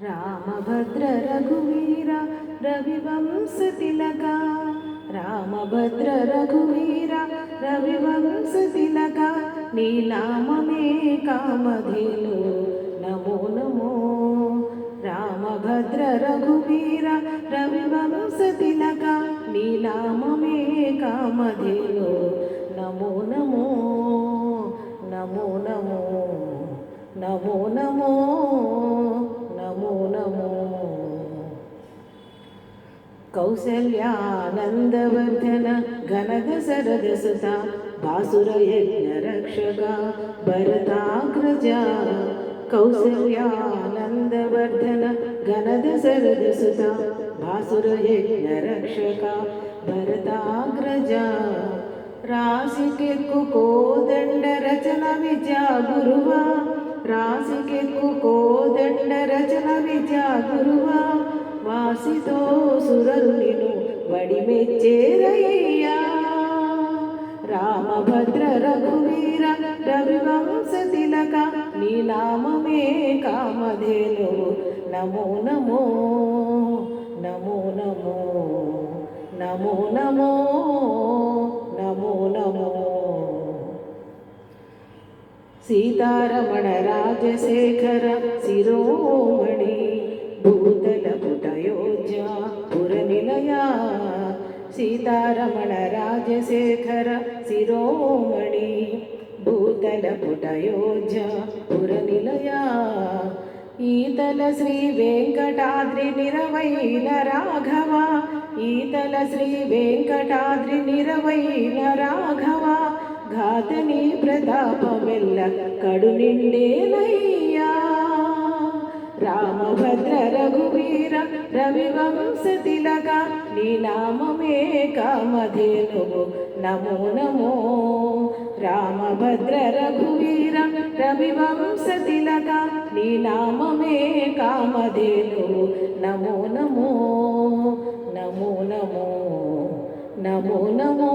रामभद्र रघुवीर रविवंशतिलका रामभद्र रघुवीर रविवंशतिलका नीनाममे कामधेनु नमो नमो रामभद्र रघुवीर रविवंशतिलका नीनाममे कामधेनु नमो नमो नमो नमो नमो नमो नमो नमो कौसल्यानन्दवर्धन घनदशरथसुता भासुरयज्ञरक्षका भरताग्रजा कौसल्यानन्दवर्धन घनदशरथसुता भासुरयज्ञरक्षका भरताग्रजा राशिकेक्कु कोदण्ड रचन विद्या गुरुवा राशिकेक्कु कोदण्ड रचन विद्या गुरुवा वासितो सुररु निनु वडिमेच्चेरय्या रामभद्र रघुवीर रविवंशतिलका नी नाममे कामधेनुवु नमो नमो नमो नमो नमो नमो नमो नमो सीतारमण राजशेखर शिरोमणि भूतलपुटयोज्या पुरनिलया सीतारमण राजशेखर शिरोमणि भूतलपुटयोज्या पुरनिलया ఈతల శ్రీ వెంకటాద్రి నిరవైన రాఘవ ఈతల శ్రీ వెంకటాద్రి నిరవైన రాఘవ ఘాతని ప్రతాపమెల్ల కడు నిండేనయ్యా రామభద్ర రఘువీర రవివంశతిలకా నీ నామమే కామధేనువు నమో నమో రామభద్ర రఘువీర రవివంశతిలకా నీ నామమే కామధేనువు నమో నమో నమో నమో నమో నమో